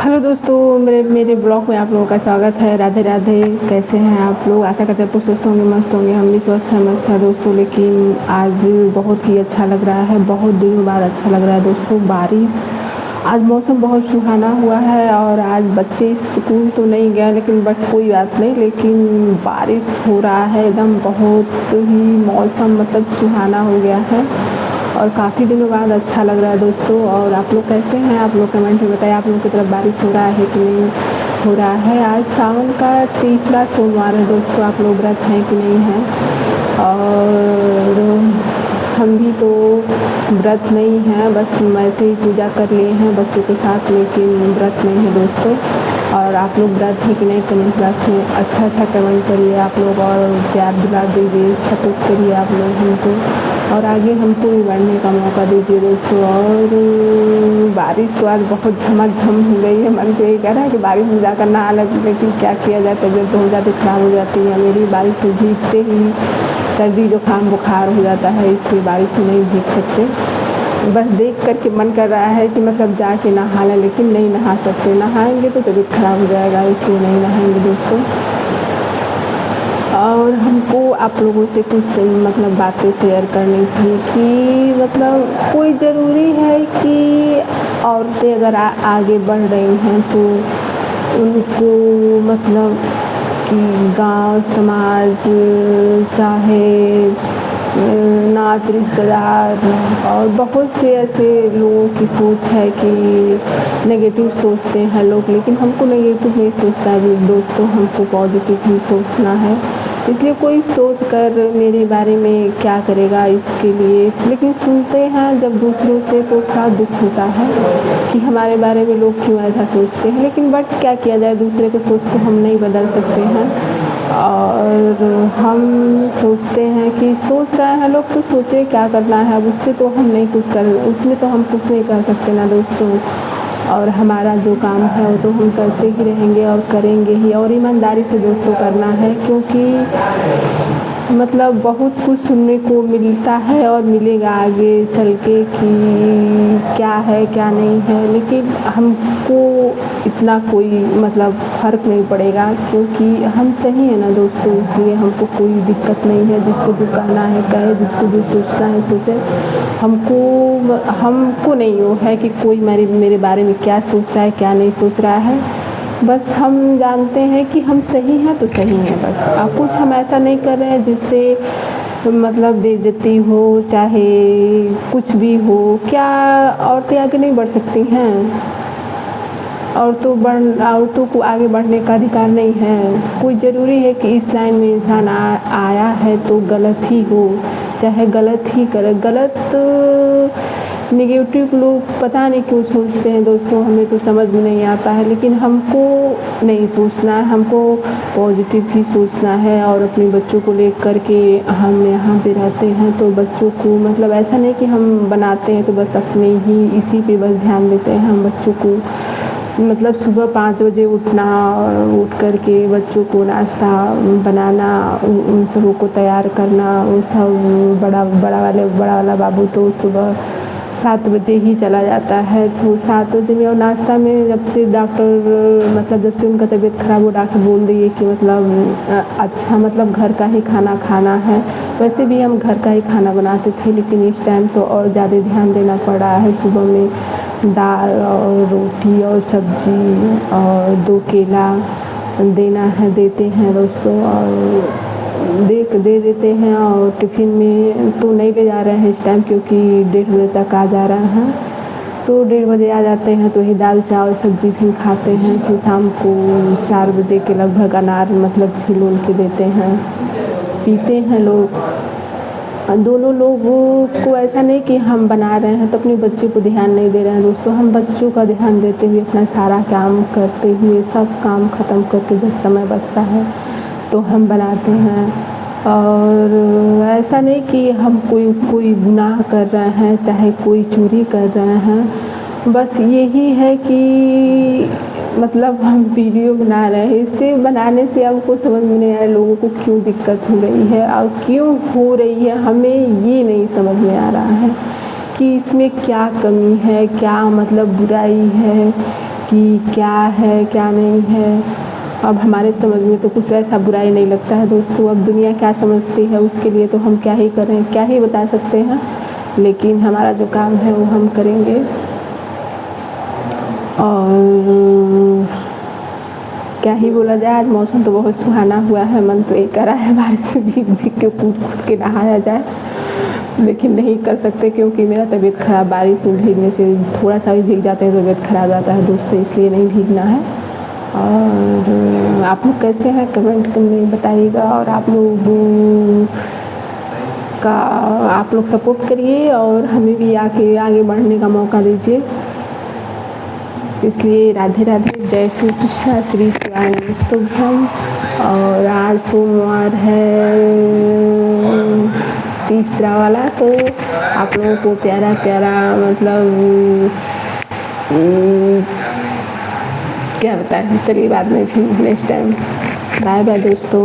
Hello दोस्तों, मेरे मेरे ब्लॉग में आप लोगों का स्वागत है। राधे राधे। कैसे हैं आप लोग? आशा करते हैं तो स्वस्थ होंगे, मस्त होंगे। हम भी स्वस्थ हैं, मस्त हैं दोस्तों। लेकिन आज बहुत ही अच्छा लग रहा है, बहुत दिनों बाद अच्छा लग रहा है दोस्तों। बारिश, आज मौसम बहुत सुहाना हुआ है और आज बच्चे स्कूल तो नहीं गए, लेकिन बट कोई बात नहीं, लेकिन बारिश हो रहा है एकदम। बहुत ही मौसम मतलब सुहाना हो गया है और काफ़ी दिनों बाद अच्छा लग रहा है दोस्तों। और आप लोग कैसे हैं? आप लोग कमेंट में बताइए, आप लोगों की तरफ बारिश हो रहा है कि नहीं हो रहा है। आज सावन का तीसरा सोमवार है दोस्तों। आप लोग व्रत हैं कि नहीं हैं? और हम भी तो व्रत नहीं हैं, बस ऐसे ही पूजा कर लिए हैं बच्चों के साथ, लेकिन व्रत नहीं है दोस्तों। और आप लोग व्रत हैं कि नहीं? कमेंट बॉक्स में अच्छा कमेंट करिए आप लोग और प्यार दुलार दीजिए, सपोर्ट करिए आप लोग हमको और आगे हमको भी बढ़ने का मौका दीजिए दोस्तों। और बारिश तो आज बहुत झमाझम हो गई है। मन तो यही कह रहा है कि बारिश में जाकर नहा लें, लेकिन क्या किया जाए, तबीयत बहुत ज़्यादा ख़राब हो जाती है मेरी। बारिश में भीगते ही सर्दी जुकाम बुखार हो जाता है, इसलिए बारिश में नहीं भीग सकते। बस देख कर के मन कर रहा है कि मतलब जाके नहा लें, लेकिन नहीं नहा सकते। नहाएंगे तो तबीयत ख़राब हो जाएगा, इसलिए नहीं नहाएंगे दोस्तों। और हमको आप लोगों से कुछ मतलब बातें शेयर करनी थी कि मतलब कोई ज़रूरी है कि औरतें अगर आगे बढ़ रही हैं तो उनको मतलब कि गांव समाज चाहे नात रिश्तेदार और बहुत से ऐसे लोगों की सोच है कि नेगेटिव सोचते हैं लोग, लेकिन हमको नेगेटिव नहीं सोचना है दोस्तों, हमको पॉजिटिव ही सोचना है। इसलिए कोई सोच कर मेरे बारे में क्या करेगा इसके लिए, लेकिन सुनते हैं जब दूसरों से तो थोड़ा दुख होता है कि हमारे बारे में लोग क्यों ऐसा सोचते हैं। लेकिन बट क्या किया जाए, दूसरे को सोच को हम नहीं बदल सकते हैं। और हम सोचते हैं कि सोच रहे हैं लोग तो सोचे, क्या करना है अब, उससे तो हम नहीं कुछ कर, उसमें तो हम कुछ नहीं कर सकते ना दोस्तों। और हमारा जो काम है वो तो हम करते ही रहेंगे और करेंगे ही, और ईमानदारी से दोस्तों करना है, क्योंकि मतलब बहुत कुछ सुनने को मिलता है और मिलेगा आगे चल के कि क्या है क्या नहीं है, लेकिन हमको इतना कोई मतलब फ़र्क नहीं पड़ेगा क्योंकि हम सही है ना दोस्तों। इसलिए हमको कोई दिक्कत नहीं है, जिसको जो कहना है कहे, जिसको जो सोचना है सोचे। हमको नहीं वो है कि कोई मेरे बारे में क्या सोच रहा है क्या नहीं सोच रहा है। बस हम जानते हैं कि हम सही हैं तो सही हैं बस। अब कुछ हम ऐसा नहीं कर रहे हैं जिससे मतलब बेइज्जती हो, चाहे कुछ भी हो। क्या औरतें आगे नहीं बढ़ सकती हैं? औरतों को आगे बढ़ने का अधिकार नहीं है? कोई ज़रूरी है कि इस लाइन में इंसान आया है तो गलत ही हो, चाहे गलत ही करे। गलत नेगेटिव लोग पता नहीं क्यों सोचते हैं दोस्तों, हमें तो समझ में नहीं आता है। लेकिन हमको नहीं सोचना है, हमको पॉजिटिव ही सोचना है। और अपने बच्चों को लेकर के हम यहाँ पे रहते हैं तो बच्चों को मतलब ऐसा नहीं कि हम बनाते हैं तो बस अपने ही इसी पे बस ध्यान देते हैं। हम बच्चों को मतलब सुबह 5 बजे उठना और उठ कर के बच्चों को नाश्ता बनाना, उन सबों को तैयार करना। उन सब बड़ा वाला बाबू तो सुबह 7 बजे ही चला जाता है, तो 7 बजे में और नाश्ता में जब से डॉक्टर मतलब जब से उनका तबीयत ख़राब हो, डॉक्टर बोल रही है कि मतलब अच्छा मतलब घर का ही खाना खाना है। वैसे भी हम घर का ही खाना बनाते थे, लेकिन इस टाइम तो और ज़्यादा ध्यान देना पड़ रहा है। सुबह में दाल और रोटी और सब्जी और 2 केला देना है, देते हैं दोस्तों। और दे देते हैं और टिफ़िन में तो नहीं ले जा रहे हैं इस टाइम, क्योंकि 1:30 बजे तक आ जा रहे हैं। तो 1:30 बजे आ जाते हैं तो ही दाल चावल सब्जी फिर खाते हैं। फिर शाम को 4 बजे के लगभग अनार मतलब छील उल के देते हैं, पीते हैं लोग। दोनों लोगों को ऐसा नहीं कि हम बना रहे हैं तो अपने बच्चे को ध्यान नहीं दे रहे हैं दोस्तों। हम बच्चों का ध्यान देते हुए अपना सारा काम करते हुए सब काम ख़त्म करके जब समय बचता है तो हम बनाते हैं। और ऐसा नहीं कि हम कोई गुनाह कर रहे हैं, चाहे कोई चोरी कर रहे हैं। बस यही है कि मतलब हम वीडियो बना रहे हैं, इससे बनाने से हमको समझ में नहीं आया लोगों को क्यों दिक्कत हो रही है और क्यों हो रही है। हमें ये नहीं समझ में आ रहा है कि इसमें क्या कमी है, क्या मतलब बुराई है, कि क्या है क्या नहीं है। अब हमारे समझ में तो कुछ ऐसा बुरा ही नहीं लगता है दोस्तों। अब दुनिया क्या समझती है उसके लिए तो हम क्या ही करें, क्या ही बता सकते हैं, लेकिन हमारा जो काम है वो हम करेंगे। और क्या ही बोला जाए, आज मौसम तो बहुत सुहाना हुआ है, मन तो ये कर रहा है बारिश में भीग भीग के कूद कूद के नहाया जाए, लेकिन नहीं कर सकते क्योंकि मेरा तबीयत खराब, बारिश में भीगने से थोड़ा सा भी भीग जाते हैं तो तबीयत खराब जाता है दोस्तों, इसलिए नहीं भीगना है। और आप लोग कैसे हैं कमेंट में बताइएगा, और आप लोग सपोर्ट करिए और हमें भी आगे बढ़ने का मौका दीजिए। इसलिए राधे राधे, जय श्री कृष्णा, श्री शिवाय नमस्तुभ्यम। और आज सोमवार है, तीसरा वाला, तो आप लोगों को प्यारा प्यारा मतलब क्या बताएं, चलिए बाद में फिर नेक्स्ट टाइम। बाय बाय दोस्तों।